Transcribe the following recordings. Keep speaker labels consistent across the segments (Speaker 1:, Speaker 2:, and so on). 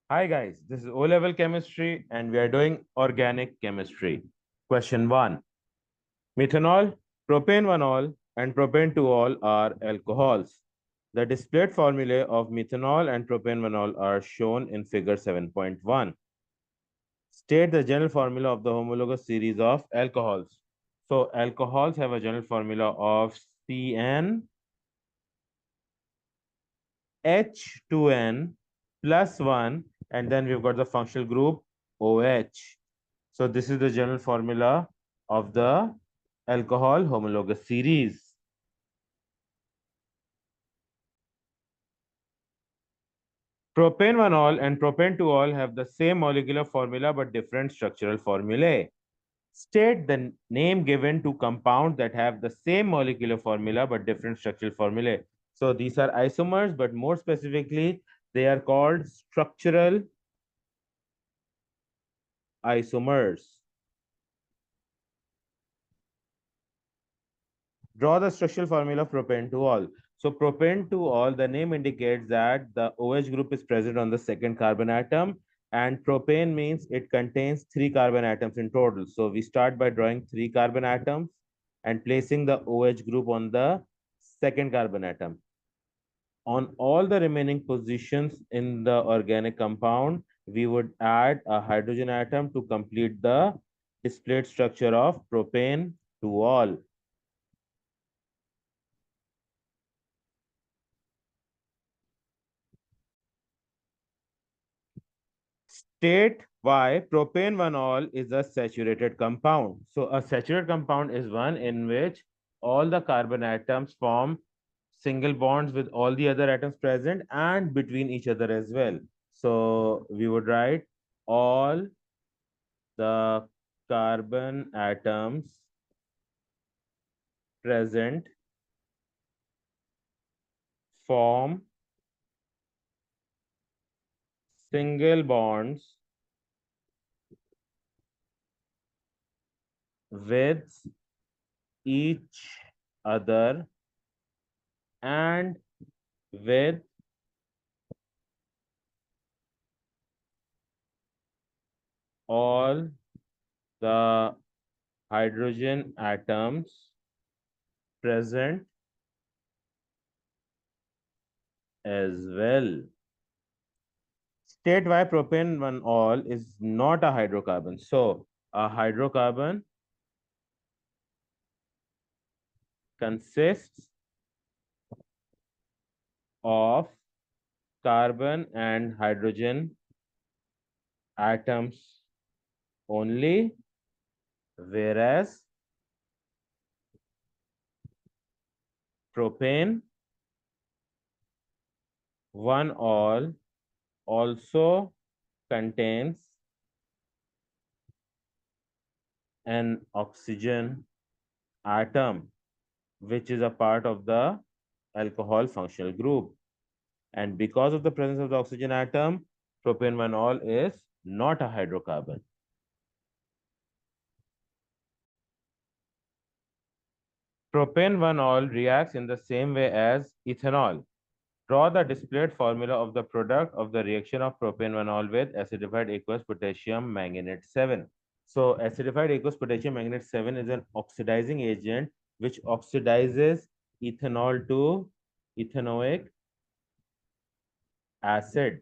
Speaker 1: Hi guys, this is O-level chemistry and we are doing organic chemistry. Question 1. Methanol, propane-1-ol and propane-2-ol are alcohols. The displayed formulae of methanol and propane-1-ol are shown in figure 7.1. State the general formula of the homologous series of alcohols. So alcohols have a general formula of CN H2N plus 1, and then we've got the functional group OH. So this is the general formula of the alcohol homologous series. Propane-1-ol and propane-2-ol have the same molecular formula but different structural formulae. State the name given to compounds that have the same molecular formula but different structural formulae. So these are isomers, but more specifically, they are called structural isomers. Draw the structural formula of propane-2-ol. So propane-2-ol, the name indicates that the OH group is present on the second carbon atom, and propane means it contains 3 carbon atoms in total. So we start by drawing 3 carbon atoms and placing the OH group on the second carbon atom. On all the remaining positions in the organic compound, we would add a hydrogen atom to complete the displayed structure of propane-2-ol. State why propane-1-ol is a saturated compound. So a saturated compound is one in which all the carbon atoms form single bonds with all the other atoms present and between each other as well. So we would write all the carbon atoms present form single bonds with each other and with all the hydrogen atoms present as well. State why propane-1-ol is not a hydrocarbon. So a hydrocarbon consists of carbon and hydrogen atoms only, whereas propane-1-ol also contains an oxygen atom, which is a part of the alcohol functional group. And because of the presence of the oxygen atom, propane-1-ol is not a hydrocarbon. Propane-1-ol reacts in the same way as ethanol. Draw the displayed formula of the product of the reaction of propane-1-ol with acidified aqueous potassium manganate 7. So acidified aqueous potassium manganate 7 is an oxidizing agent which oxidizes ethanol to ethanoic acid.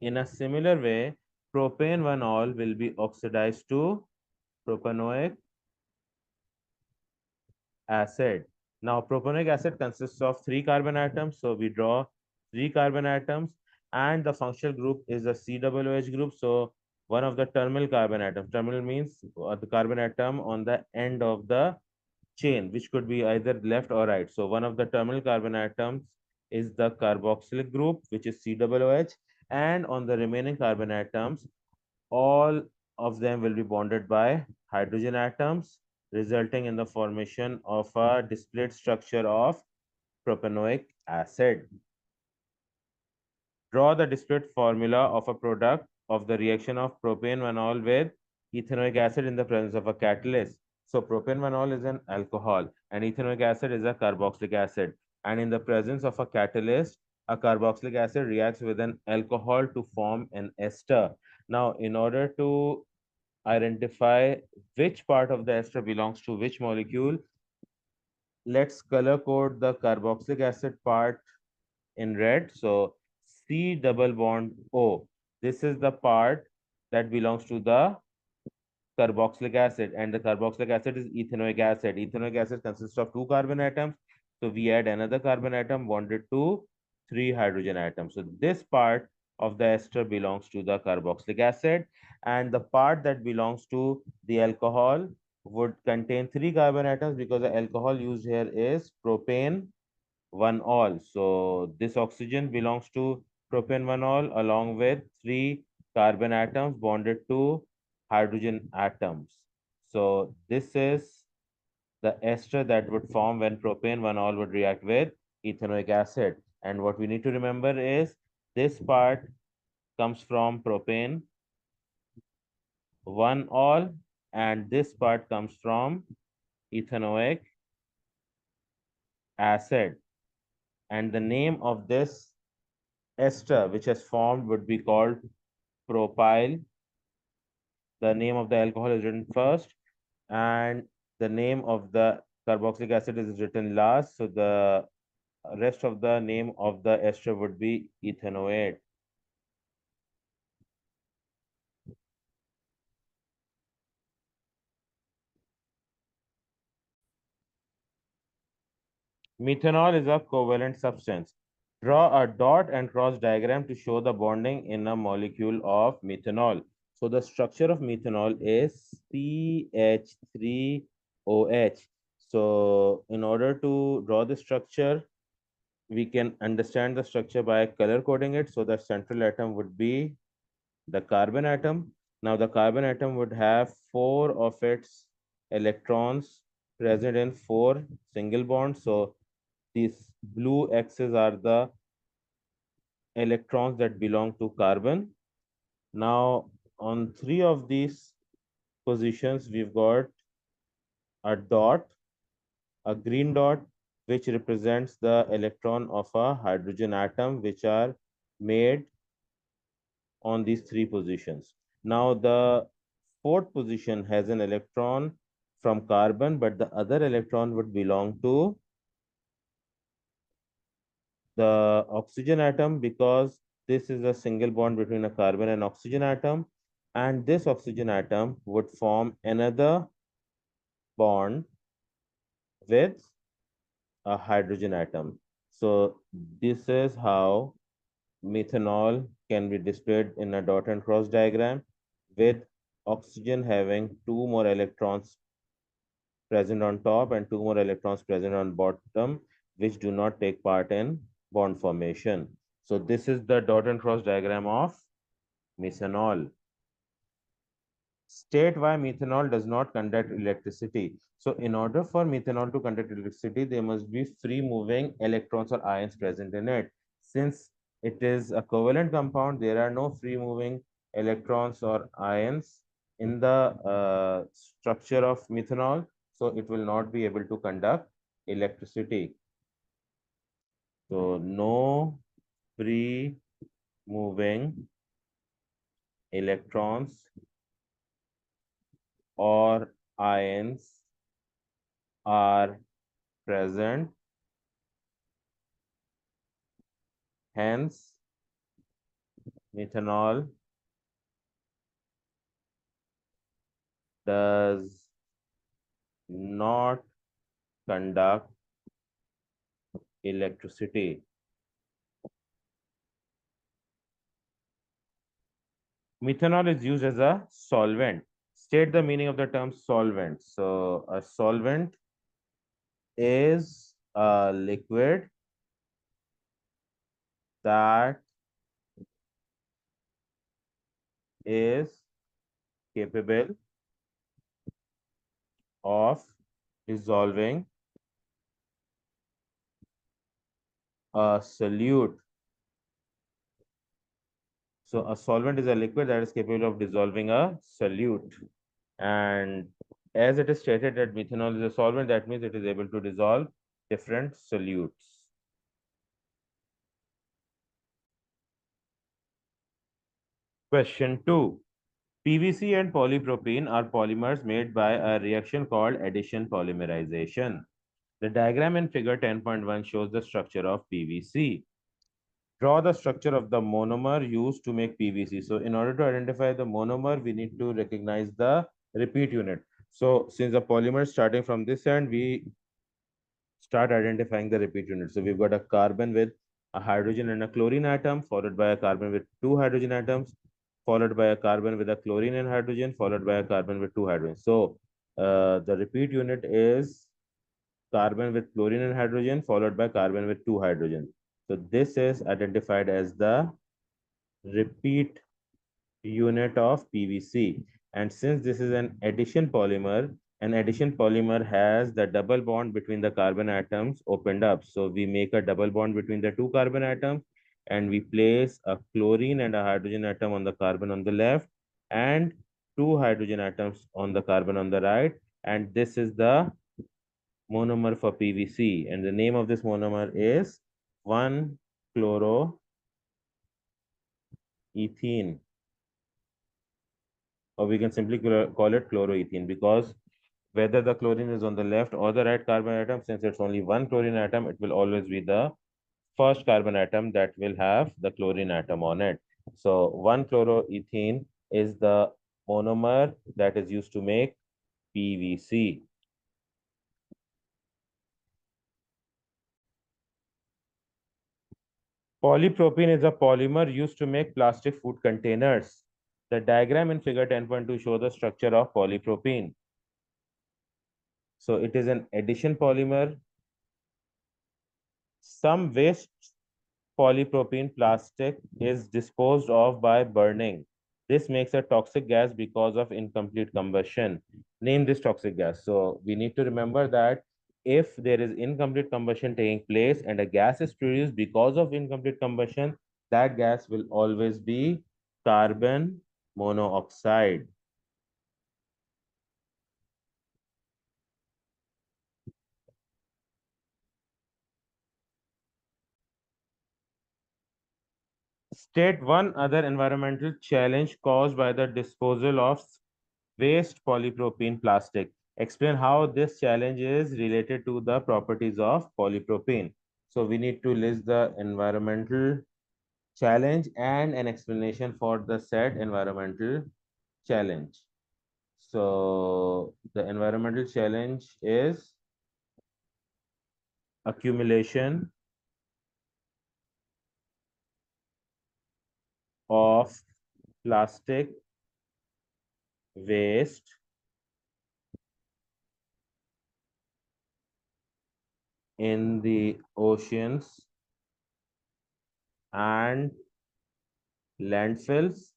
Speaker 1: In a similar way, propane-1-ol will be oxidized to propanoic acid. Now, propanoic acid consists of 3 carbon atoms. So we draw 3 carbon atoms and the functional group is a COOH group. So one of the terminal carbon atoms, terminal means the carbon atom on the end of the chain, which could be either left or right. So one of the terminal carbon atoms is the carboxylic group, which is COOH. And on the remaining carbon atoms, all of them will be bonded by hydrogen atoms, resulting in the formation of a displayed structure of propanoic acid. Draw the displayed formula of a product of the reaction of propane-1-ol with ethanoic acid in the presence of a catalyst. So propane-1-ol is an alcohol and ethanoic acid is a carboxylic acid. And in the presence of a catalyst, a carboxylic acid reacts with an alcohol to form an ester. Now, in order to identify which part of the ester belongs to which molecule, let's color code the carboxylic acid part in red. So C double bond O. This is the part that belongs to the carboxylic acid, and the carboxylic acid is ethanoic acid. Ethanoic acid consists of two carbon atoms. So we add another carbon atom bonded to three hydrogen atoms. So this part of the ester belongs to the carboxylic acid, and the part that belongs to the alcohol would contain three carbon atoms because the alcohol used here is propane 1-ol. So this oxygen belongs to propane 1-ol along with three carbon atoms bonded to hydrogen atoms. So this is the ester that would form when propane 1-ol would react with ethanoic acid. And what we need to remember is this part comes from propane 1-ol, and this part comes from ethanoic acid. And the name of this ester which has formed would be called propyl. The name of the alcohol is written first, and the name of the carboxylic acid is written last. So the rest of the name of the ester would be ethanoate. Methanol is a covalent substance. Draw a dot and cross diagram to show the bonding in a molecule of methanol. So the structure of methanol is CH3OH. So in order to draw the structure, we can understand the structure by color coding it. So the central atom would be the carbon atom. Now the carbon atom would have four of its electrons present in four single bonds. So these blue X's are the electrons that belong to carbon. Now on three of these positions, we've got a dot, a green dot, which represents the electron of a hydrogen atom, which are made on these three positions. Now the fourth position has an electron from carbon, but the other electron would belong to the oxygen atom because this is a single bond between a carbon and oxygen atom, and this oxygen atom would form another bond with a hydrogen atom. So this is how methanol can be displayed in a dot and cross diagram, with oxygen having two more electrons present on top and two more electrons present on bottom, which do not take part in bond formation. So this is the dot and cross diagram of methanol. State why methanol does not conduct electricity. So in order for methanol to conduct electricity, there must be free moving electrons or ions present in it. Since it is a covalent compound, there are no free moving electrons or ions in the structure of methanol. So it will not be able to conduct electricity. So no free moving electrons or ions are present, hence methanol does not conduct electricity. Methanol is used as a solvent. State the meaning of the term solvent. So a solvent is a liquid that is capable of dissolving a solute. So a solvent is a liquid that is capable of dissolving a solute. And as it is stated that methanol is a solvent, that means it is able to dissolve different solutes. Question 2. PVC and polypropylene are polymers made by a reaction called addition polymerization. The diagram in figure 10.1 shows the structure of PVC. Draw the structure of the monomer used to make PVC. So in order to identify the monomer, we need to recognize the repeat unit. So since the polymer is starting from this end, we start identifying the repeat unit. So we've got a carbon with a hydrogen and a chlorine atom, followed by a carbon with two hydrogen atoms, followed by a carbon with a chlorine and hydrogen, followed by a carbon with two hydrogen. So the repeat unit is carbon with chlorine and hydrogen, followed by carbon with two hydrogen. So this is identified as the repeat unit of PVC. And since this is an addition polymer has the double bond between the carbon atoms opened up. So we make a double bond between the two carbon atoms and we place a chlorine and a hydrogen atom on the carbon on the left and two hydrogen atoms on the carbon on the right. And this is the monomer for PVC. And the name of this monomer is 1-chloroethene, or we can simply call it chloroethene, because whether the chlorine is on the left or the right carbon atom, since it's only one chlorine atom, it will always be the first carbon atom that will have the chlorine atom on it. So 1-chloroethene is the monomer that is used to make PVC. Polypropylene is a polymer used to make plastic food containers. The diagram in figure 10.2 shows the structure of polypropylene. So it is an addition polymer. Some waste polypropylene plastic is disposed of by burning. This makes a toxic gas because of incomplete combustion. Name this toxic gas. So we need to remember that if there is incomplete combustion taking place and a gas is produced because of incomplete combustion, that gas will always be carbon monoxide. State one other environmental challenge caused by the disposal of waste polypropylene plastic. Explain how this challenge is related to the properties of polypropylene. So we need to list the environmental challenge and an explanation for the said environmental challenge. So the environmental challenge is accumulation of plastic waste in the oceans and landfills.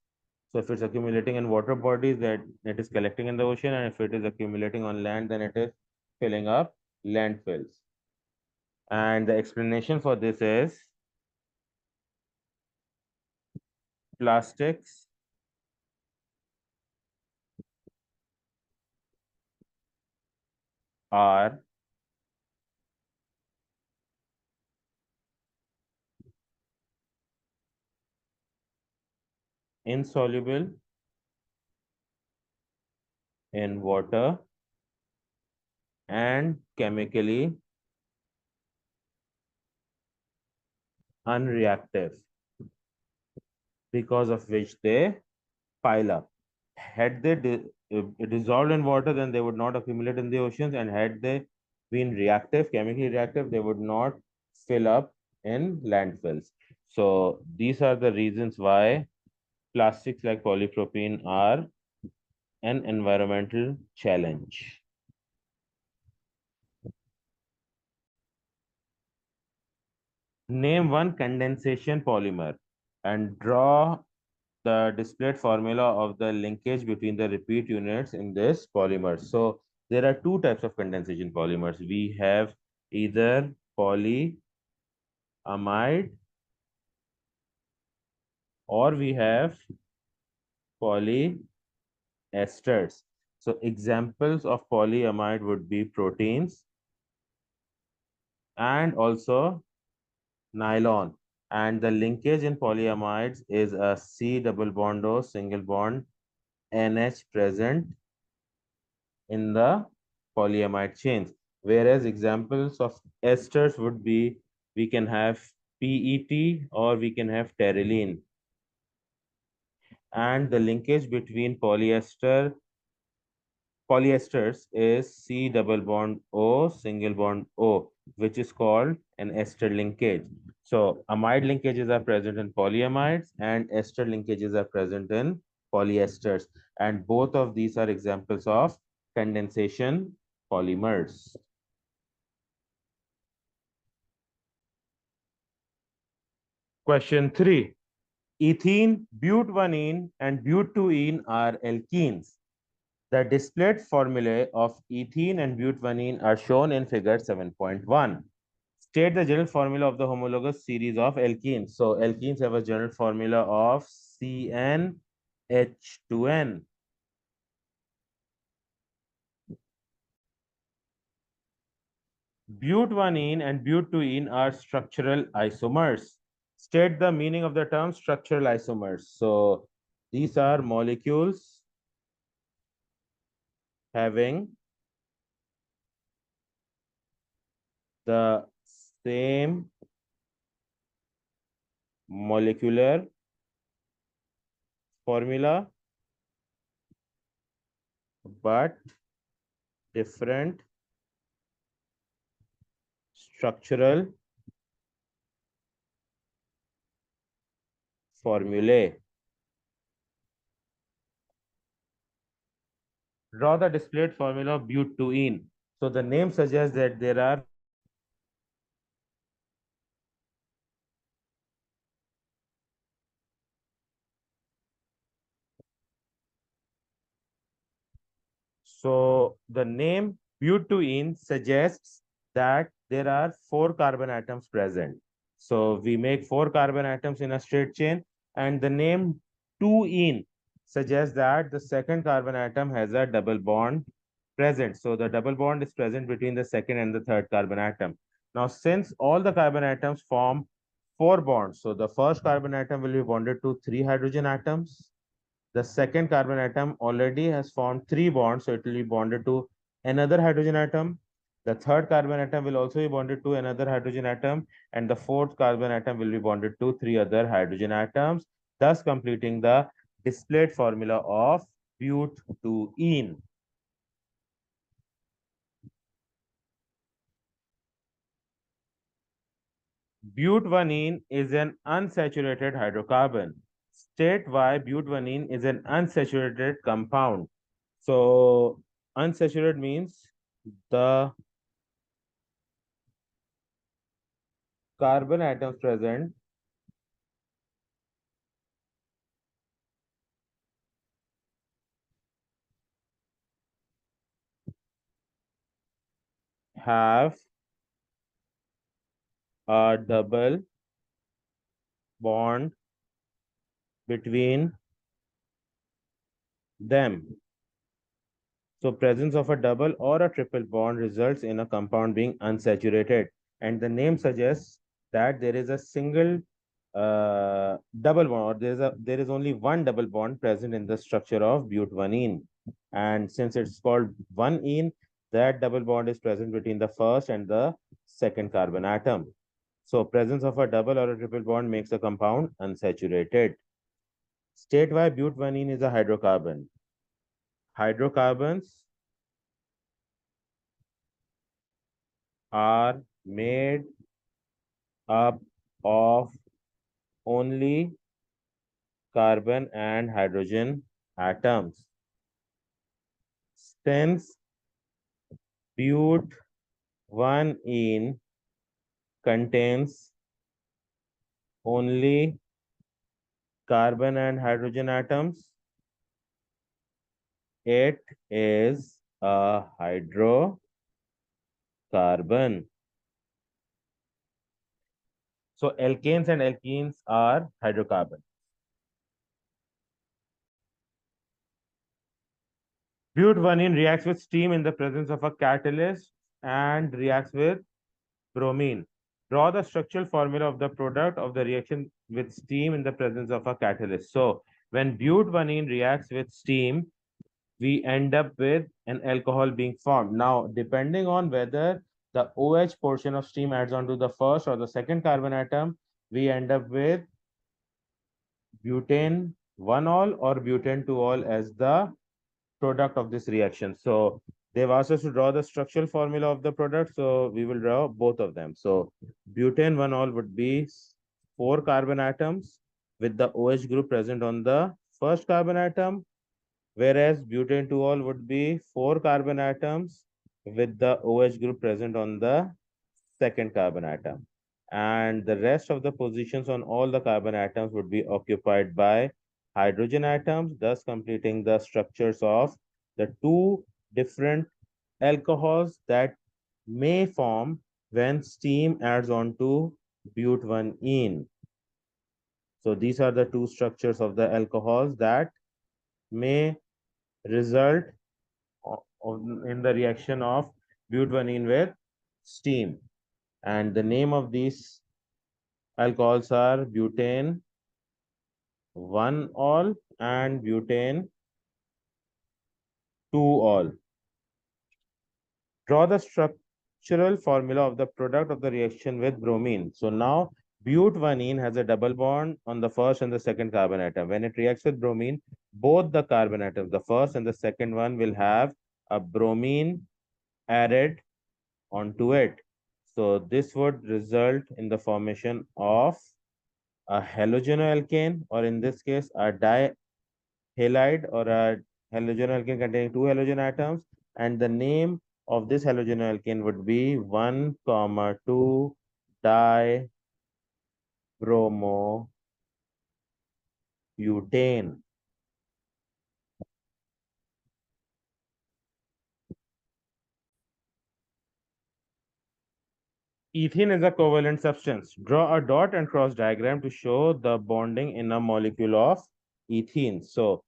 Speaker 1: So if it's accumulating in water bodies, that it is collecting in the ocean, and if it is accumulating on land, then it is filling up landfills. And the explanation for this is plastics are insoluble in water and chemically unreactive, because of which they pile up. Had they dissolved in water, then they would not accumulate in the oceans, and had they been reactive, chemically reactive, they would not fill up in landfills. So these are the reasons why plastics like polypropylene are an environmental challenge. Name one condensation polymer and draw the displayed formula of the linkage between the repeat units in this polymer. So there are two types of condensation polymers. We have either polyamide or we have polyesters. So examples of polyamide would be proteins and also nylon. And the linkage in polyamides is a C double bond O single bond NH present in the polyamide chains. Whereas examples of esters would be, we can have PET or we can have pterylene. And the linkage between polyesters is C double bond O single bond O, which is called an ester linkage. So amide linkages are present in polyamides and ester linkages are present in polyesters. And both of these are examples of condensation polymers. Question 3. Ethene, butanene, and butene are alkenes. The displayed formulae of ethene and butanene are shown in figure 7.1. State the general formula of the homologous series of alkenes. So alkenes have a general formula of CnH2n. Butanene and butene are structural isomers. State the meaning of the term structural isomers. So these are molecules having the same molecular formula but different structural formulae. Draw the displayed formula of butene. So the name suggests that there are So the name butene suggests that there are 4 carbon atoms present. So we make 4 carbon atoms in a straight chain, and the name 2-ene suggests that the second carbon atom has a double bond present. So the double bond is present between the second and the third carbon atom. Now, since all the carbon atoms form 4 bonds, so the first carbon atom will be bonded to 3 hydrogen atoms. The second carbon atom already has formed 3 bonds, so it will be bonded to another hydrogen atom. The third carbon atom will also be bonded to another hydrogen atom, and the fourth carbon atom will be bonded to 3 other hydrogen atoms, thus completing the displayed formula of butene. Butanene is an unsaturated hydrocarbon. State why butanene is an unsaturated compound. So unsaturated means the carbon atoms present have a double bond between them. So presence of a double or a triple bond results in a compound being unsaturated. And the name suggests that there is a single double bond, or there is only one double bond present in the structure of butanene. And since it's called 1-ene, that double bond is present between the first and the second carbon atom. So presence of a double or a triple bond makes a compound unsaturated. State why butanene is a hydrocarbon. Hydrocarbons are made up of only carbon and hydrogen atoms. Since but1-ene contains only carbon and hydrogen atoms, it is a hydrocarbon. So alkanes and alkenes are hydrocarbons. Butanene reacts with steam in the presence of a catalyst and reacts with bromine. Draw the structural formula of the product of the reaction with steam in the presence of a catalyst. So when butanene reacts with steam, we end up with an alcohol being formed. Now, depending on whether the OH portion of steam adds on to the first or the second carbon atom, we end up with butane 1-ol or butane 2-ol as the product of this reaction. So they've asked us to draw the structural formula of the product. So we will draw both of them. So butane 1-ol would be 4 carbon atoms with the OH group present on the first carbon atom, whereas butane 2-ol would be 4 carbon atoms with the OH group present on the second carbon atom. And the rest of the positions on all the carbon atoms would be occupied by hydrogen atoms, thus completing the structures of the two different alcohols that may form when steam adds on to butanene. So these are the two structures of the alcohols that may result in the reaction of butanene with steam. And the name of these alcohols are butane 1-ol and butane 2-ol. Draw the structural formula of the product of the reaction with bromine. So now butanene has a double bond on the first and the second carbon atom. When it reacts with bromine, both the carbon atoms, the first and the second one, will have a bromine added onto it. So this would result in the formation of a halogenoalkane, or in this case, a dihalide or a halogenoalkane containing 2 halogen atoms. And the name of this halogenoalkane would be 1,2 dibromobutane. Ethene is a covalent substance. Draw a dot and cross diagram to show the bonding in a molecule of ethene. So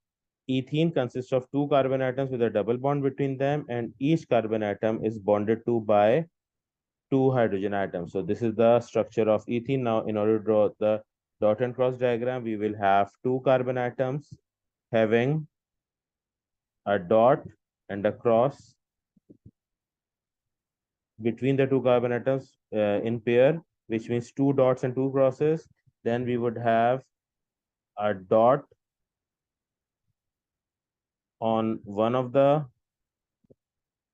Speaker 1: ethene consists of 2 carbon atoms with a double bond between them, and each carbon atom is bonded to by 2 hydrogen atoms. So this is the structure of ethene. Now, in order to draw the dot and cross diagram, we will have 2 carbon atoms having a dot and a cross between the 2 carbon atoms in pair, which means 2 dots and 2 crosses. Then we would have a dot on one of the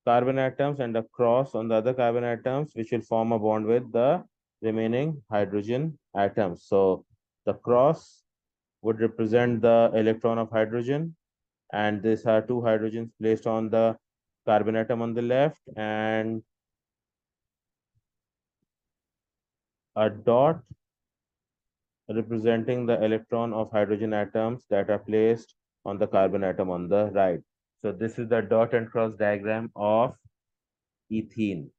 Speaker 1: carbon atoms and a cross on the other carbon atoms, which will form a bond with the remaining hydrogen atoms. So the cross would represent the electron of hydrogen, and these are 2 hydrogens placed on the carbon atom on the left, and a dot representing the electron of hydrogen atoms that are placed on the carbon atom on the right. So this is the dot and cross diagram of ethene.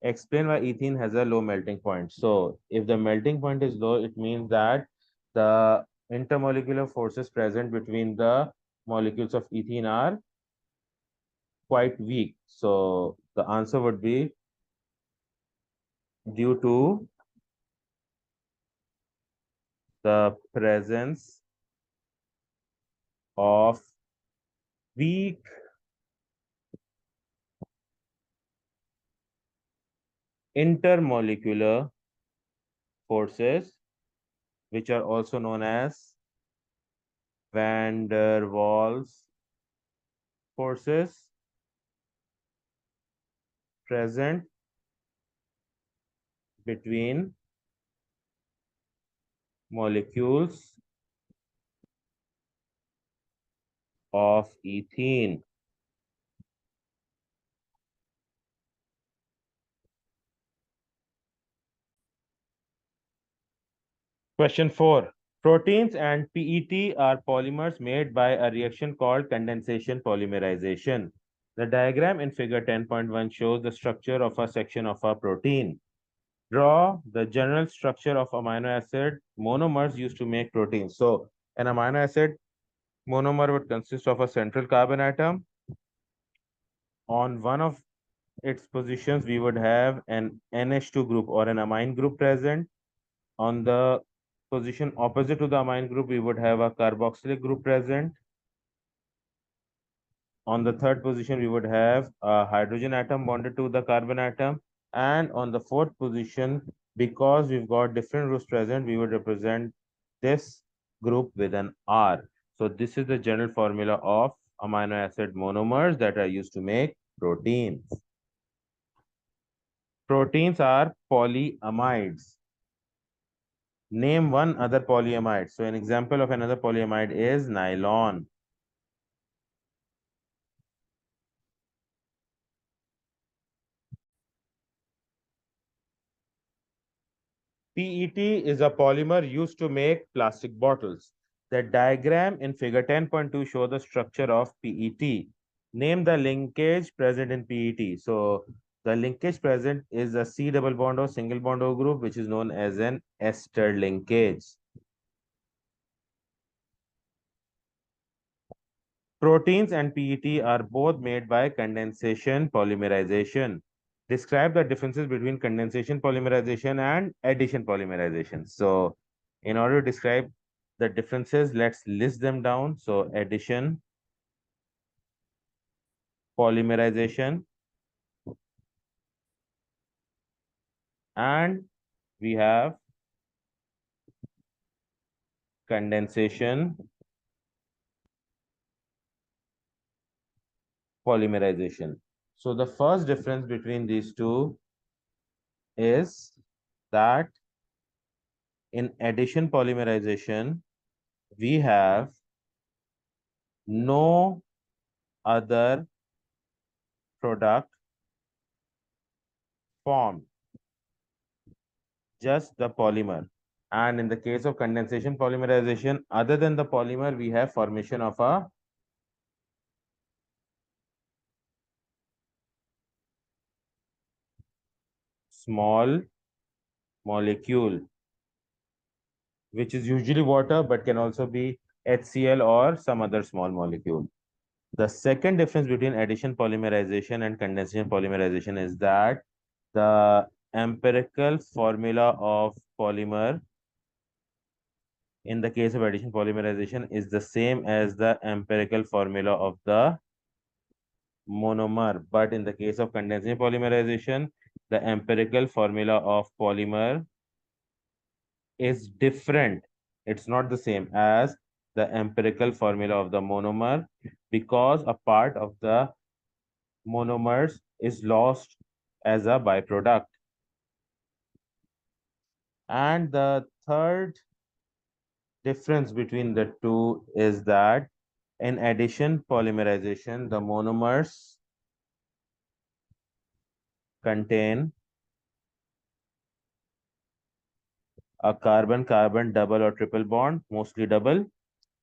Speaker 1: Explain why ethene has a low melting point. So if the melting point is low, it means that the intermolecular forces present between the molecules of ethene are quite weak. So the answer would be due to the presence of weak intermolecular forces, which are also known as van der Waals forces present between molecules of ethene. Question 4. Proteins and PET are polymers made by a reaction called condensation polymerization. The diagram in figure 10.1 shows the structure of a section of a protein. Draw the general structure of amino acid monomers used to make proteins. So an amino acid monomer would consist of a central carbon atom. On one of its positions, we would have an NH2 group or an amine group present. On the position opposite to the amine group, we would have a carboxylic group present. On the third position, we would have a hydrogen atom bonded to the carbon atom. And on the fourth position, because we've got different groups present, we would represent this group with an R. So this is the general formula of amino acid monomers that are used to make proteins. Proteins are polyamides. Name one other polyamide. So an example of another polyamide is nylon. PET is a polymer used to make plastic bottles. The diagram in figure 10.2 show the structure of PET. Name the linkage present in PET. So the linkage present is a C double bond or single bond O group, which is known as an ester linkage. Proteins and PET are both made by condensation polymerization. Describe the differences between condensation polymerization and addition polymerization. So, in order to describe the differences, let's list them down. So, addition, polymerization, and we have condensation polymerization. So, the first difference between these two is that in addition polymerization, we have no other product formed, just the polymer. And in the case of condensation polymerization, other than the polymer, we have formation of a small molecule, which is usually water, but can also be HCl or some other small molecule. The second difference between addition polymerization and condensation polymerization is that the empirical formula of polymer in the case of addition polymerization is the same as the empirical formula of the monomer. But in the case of condensation polymerization, the empirical formula of polymer is different. It's not the same as the empirical formula of the monomer because a part of the monomers is lost as a byproduct. And the third difference between the two is that in addition polymerization, the monomers contain a carbon-carbon double or triple bond, mostly double.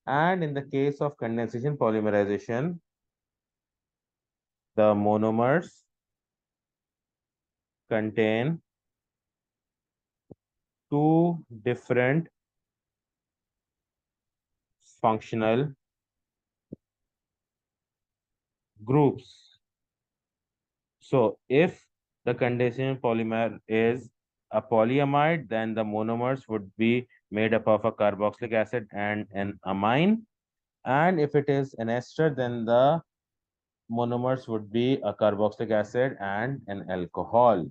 Speaker 1: And in the case of condensation polymerization, the monomers contain two different functional groups. So if the condensation polymer is a polyamide, then the monomers would be made up of a carboxylic acid and an amine. And if it is an ester, then the monomers would be a carboxylic acid and an alcohol.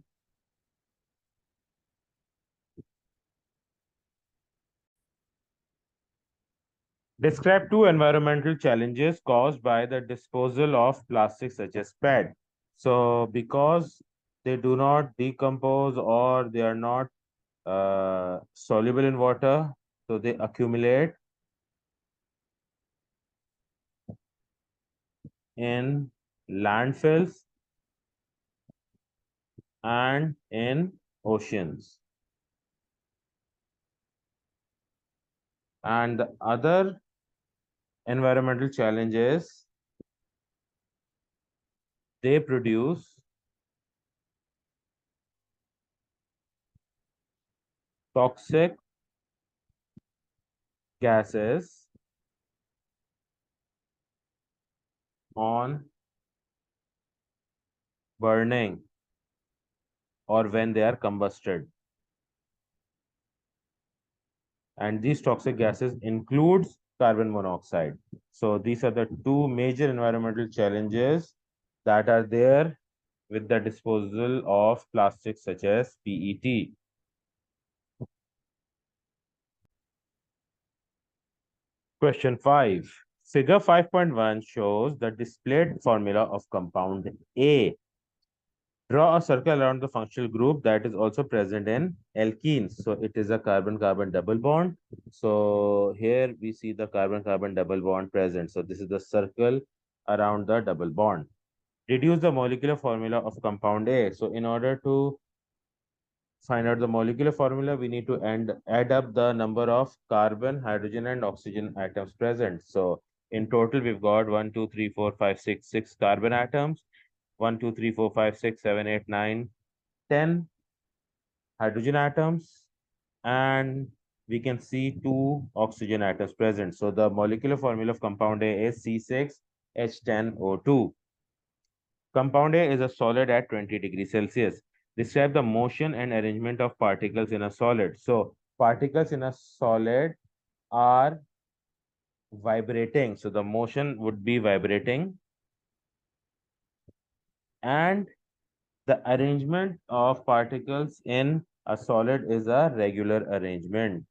Speaker 1: Describe two environmental challenges caused by the disposal of plastics such as PET. So, because they do not decompose or they are not soluble in water, so they accumulate in landfills and in oceans. And the other environmental challenge is they produce toxic gases on burning, or when they are combusted. And these toxic gases includes carbon monoxide. So these are the two major environmental challenges that are there with the disposal of plastics such as PET. Question 5. Figure 5.1 shows the displayed formula of compound A. Draw a circle around the functional group that is also present in alkenes. So it is a carbon-carbon double bond. So here we see the carbon-carbon double bond present. So this is the circle around the double bond. Deduce the molecular formula of compound A. So in order to find out the molecular formula, we need to add up the number of carbon, hydrogen, and oxygen atoms present. So in total, we've got 1, 2, 3, 4, 5, 6, 6 carbon atoms, 1, 2, 3, 4, 5, 6, 7, 8, 9, 10 hydrogen atoms, and we can see 2 oxygen atoms present. So the molecular formula of compound A is C6H10O2. Compound A is a solid at 20 degrees Celsius. Describe the motion and arrangement of particles in a solid. So particles in a solid are vibrating. So the motion would be vibrating, and the arrangement of particles in a solid is a regular arrangement.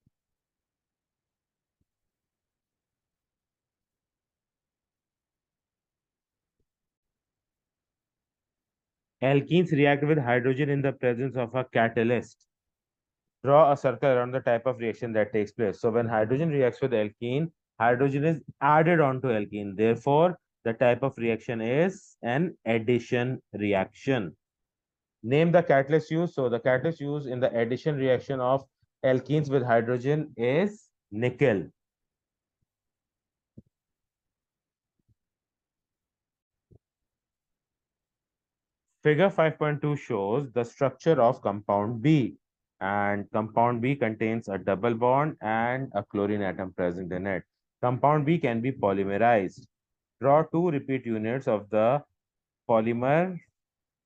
Speaker 1: Alkenes react with hydrogen in the presence of a catalyst. Draw a circle around the type of reaction that takes place. So when hydrogen reacts with alkene, hydrogen is added onto alkene. Therefore, the type of reaction is an addition reaction. Name the catalyst used. So the catalyst used in the addition reaction of alkenes with hydrogen is nickel. Figure 5.2 shows the structure of compound B. And compound B contains a double bond and a chlorine atom present in it. Compound B can be polymerized. Draw two repeat units of the polymer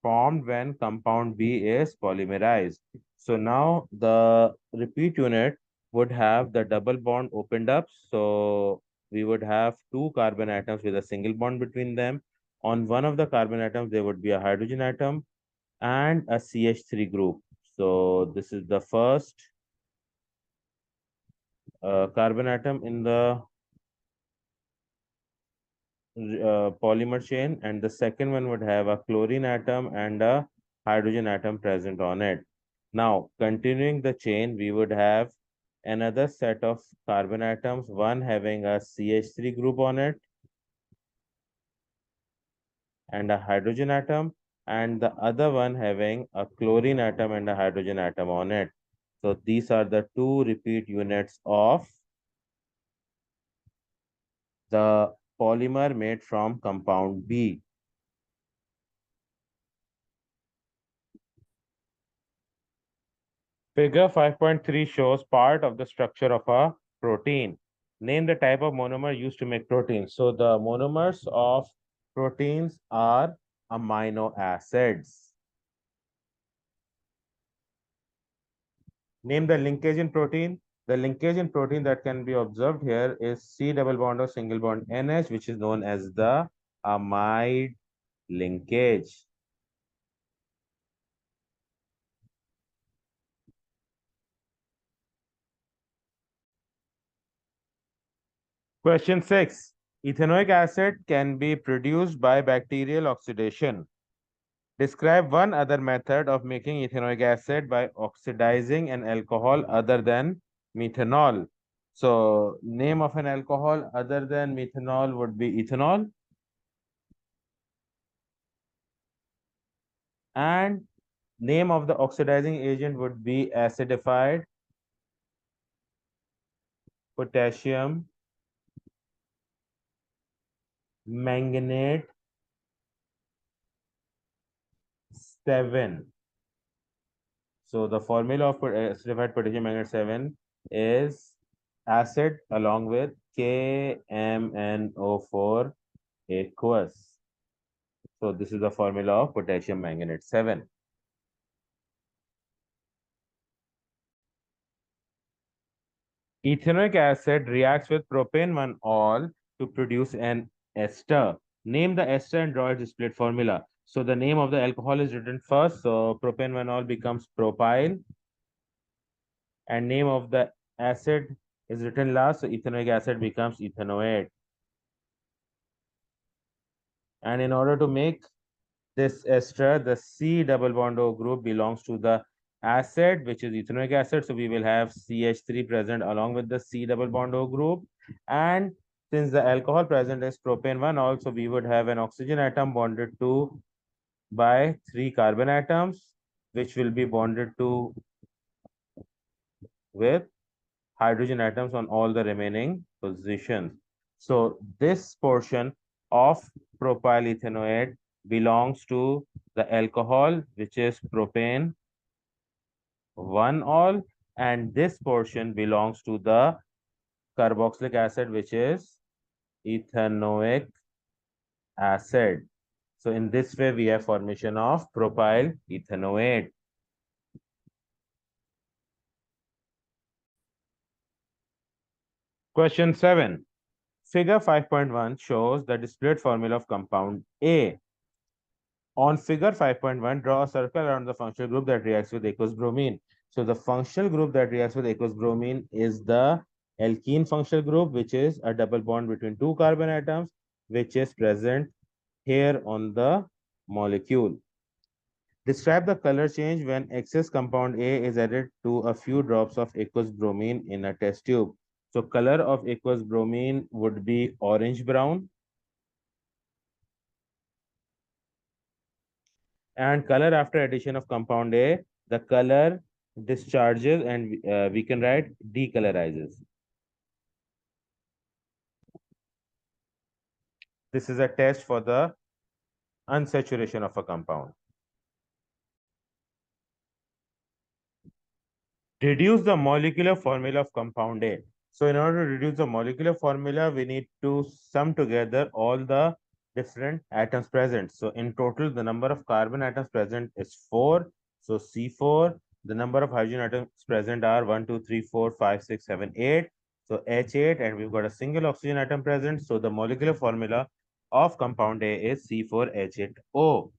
Speaker 1: formed when compound B is polymerized. So now the repeat unit would have the double bond opened up. So we would have two carbon atoms with a single bond between them. On one of the carbon atoms, there would be a hydrogen atom and a CH3 group. So this is the first carbon atom in the polymer chain, and the second one would have a chlorine atom and a hydrogen atom present on it. Now, continuing the chain, we would have another set of carbon atoms, one having a CH3 group on it and a hydrogen atom, and the other one having a chlorine atom and a hydrogen atom on it. So these are the two repeat units of the polymer made from compound B. Figure 5.3 shows part of the structure of a protein. Name the type of monomer used to make proteins. So the monomers of proteins are amino acids. Name the linkage in protein. The linkage in protein that can be observed here is C double bond or single bond NH, which is known as the amide linkage. Question 6. Ethanoic acid can be produced by bacterial oxidation. Describe one other method of making ethanoic acid by oxidizing an alcohol other than methanol. So, name of an alcohol other than methanol would be ethanol. And name of the oxidizing agent would be acidified potassium manganate 7. So the formula of acidified potassium manganate 7 is acid along with KMNO4 aqueous. So this is the formula of potassium manganate 7. Ethanoic acid reacts with propane 1-ol to produce an ester. Name the ester and draw its split formula. So the name of the alcohol is written first. So propane 1-ol becomes propyl, and name of the acid is written last. So ethanoic acid becomes ethanoate. And in order to make this ester, the C double bond O group belongs to the acid, which is ethanoic acid. So we will have CH3 present along with the C double bond O group. And since the alcohol present is propane 1, also we would have an oxygen atom bonded to by 3 carbon atoms, which will be bonded to with hydrogen atoms on all the remaining positions. So this portion of propyl ethanoate belongs to the alcohol, which is propane 1-ol, and this portion belongs to the carboxylic acid, which is ethanoic acid. So in this way, we have formation of propyl ethanoate. Question 7. Figure 5.1 shows the displayed formula of compound A. On figure 5.1, draw a circle around the functional group that reacts with aqueous bromine. So the functional group that reacts with aqueous bromine is the alkene functional group, which is a double bond between 2 carbon atoms, which is present here on the molecule. Describe the color change when excess compound A is added to a few drops of aqueous bromine in a test tube. So color of aqueous bromine would be orange brown, and color after addition of compound A, the color discharges, and we can write decolorizes. This is a test for the unsaturation of a compound. Reduce the molecular formula of compound A. So in order to reduce the molecular formula, we need to sum together all the different atoms present. So in total, the number of carbon atoms present is 4. So C4, the number of hydrogen atoms present are 1, 2, 3, 4, 5, 6, 7, 8. So H8, and we've got a single oxygen atom present. So the molecular formula of compound A is C4H8O.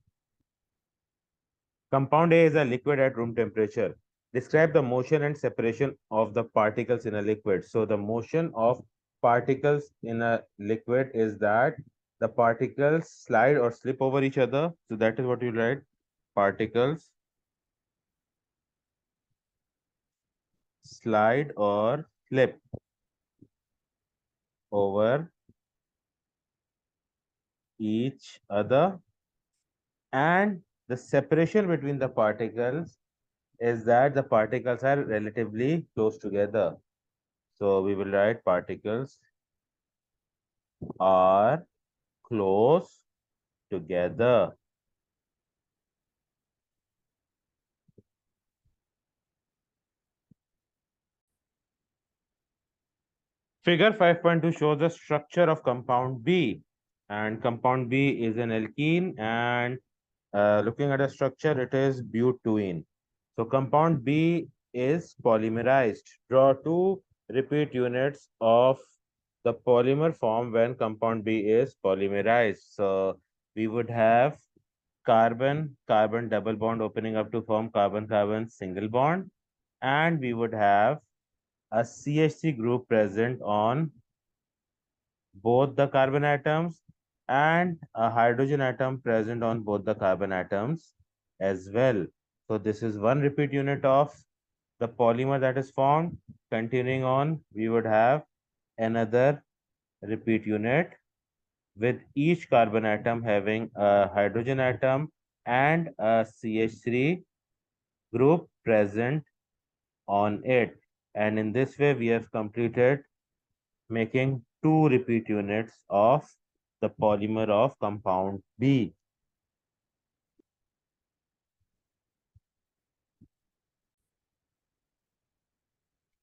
Speaker 1: Compound A is a liquid at room temperature. Describe the motion and separation of the particles in a liquid. So the motion of particles in a liquid is that the particles slide or slip over each other. So that is what you write. Particles slide or slip over each other. And the separation between the particles is that the particles are relatively close together. So we will write particles are close together. Figure 5.2 shows the structure of compound B. And compound B is an alkene, and looking at the structure, it is butene. So compound B is polymerized. Draw two repeat units of the polymer form when compound B is polymerized. So we would have carbon-carbon double bond opening up to form carbon-carbon single bond, and we would have a CH3 group present on both the carbon atoms and a hydrogen atom present on both the carbon atoms as well. So this is one repeat unit of the polymer that is formed. Continuing on, we would have another repeat unit with each carbon atom having a hydrogen atom and a CH3 group present on it. And in this way, we have completed making two repeat units of the polymer of compound B.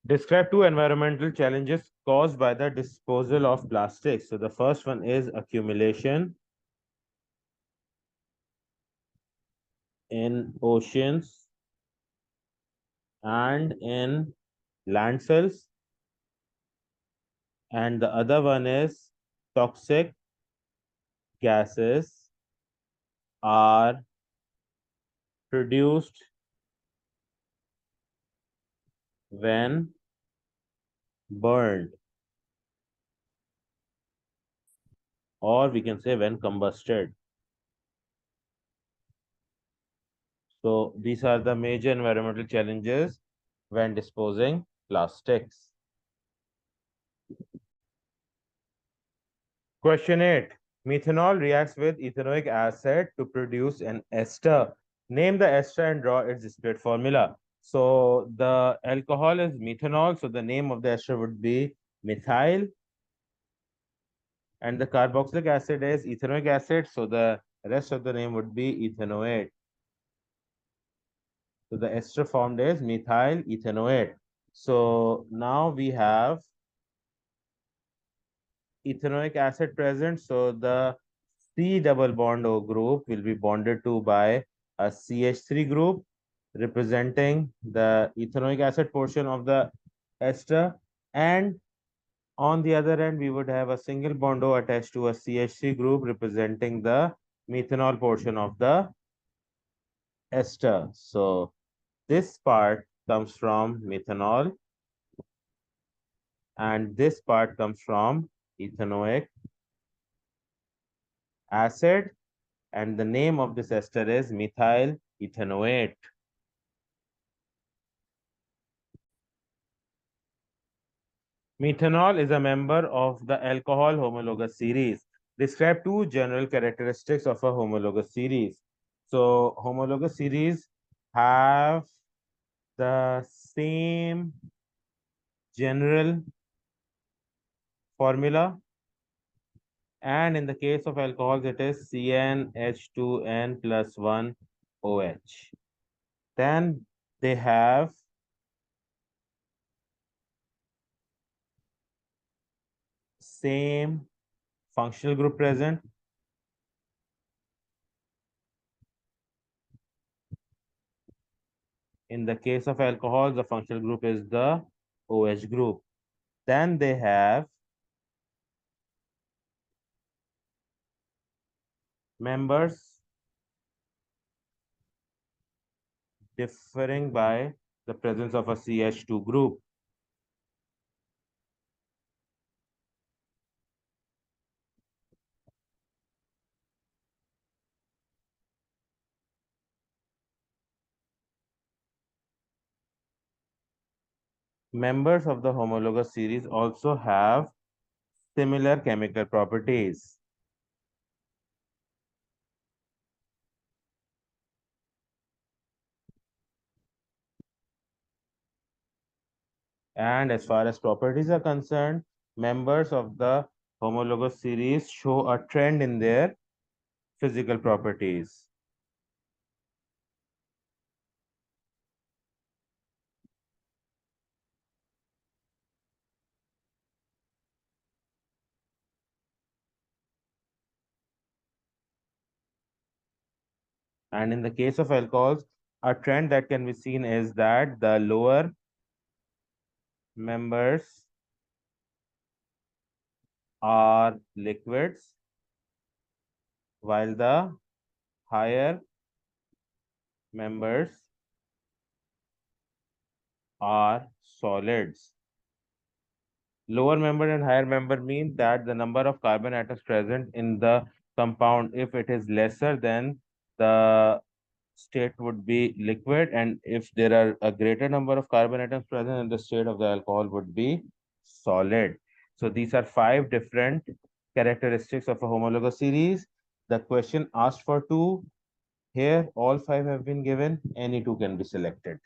Speaker 1: Describe two environmental challenges caused by the disposal of plastics. So the first one is accumulation. in oceans and in land cells, and the other one is toxic gases are produced when burned, or we can say when combusted. So these are the major environmental challenges when disposing plastics. Question 8. Methanol reacts with ethanoic acid to produce an ester. Name the ester and draw its split formula. So the alcohol is methanol, so the name of the ester would be methyl, and the carboxylic acid is ethanoic acid, so the rest of the name would be ethanoate. So the ester formed is methyl ethanoate. So now we have ethanoic acid present, so the C double bond O group will be bonded to by a CH3 group representing the ethanoic acid portion of the ester, and on the other end we would have a single bond O attached to a CH3 group representing the methanol portion of the ester. So this part comes from methanol and this part comes from ethanoic acid, and the name of this ester is methyl ethanoate. Methanol is a member of the alcohol homologous series. Describe two general characteristics of a homologous series. So homologous series have the same general formula, and in the case of alcohols it is CnH2n plus 1 OH. Then they have same functional group present. In the case of alcohol, the functional group is the OH group. Then they have members differing by the presence of a CH2 group. Members of the homologous series also have similar chemical properties. And as far as properties are concerned, members of the homologous series show a trend in their physical properties. And in the case of alcohols, a trend that can be seen is that the lower members are liquids, while the higher members are solids. Lower member and higher member mean that the number of carbon atoms present in the compound, if it is lesser, then the state would be liquid, and if there are a greater number of carbon atoms present, then the state of the alcohol would be solid. So these are 5 different characteristics of a homologous series. The question asked for 2. Here all 5 have been given, any 2 can be selected.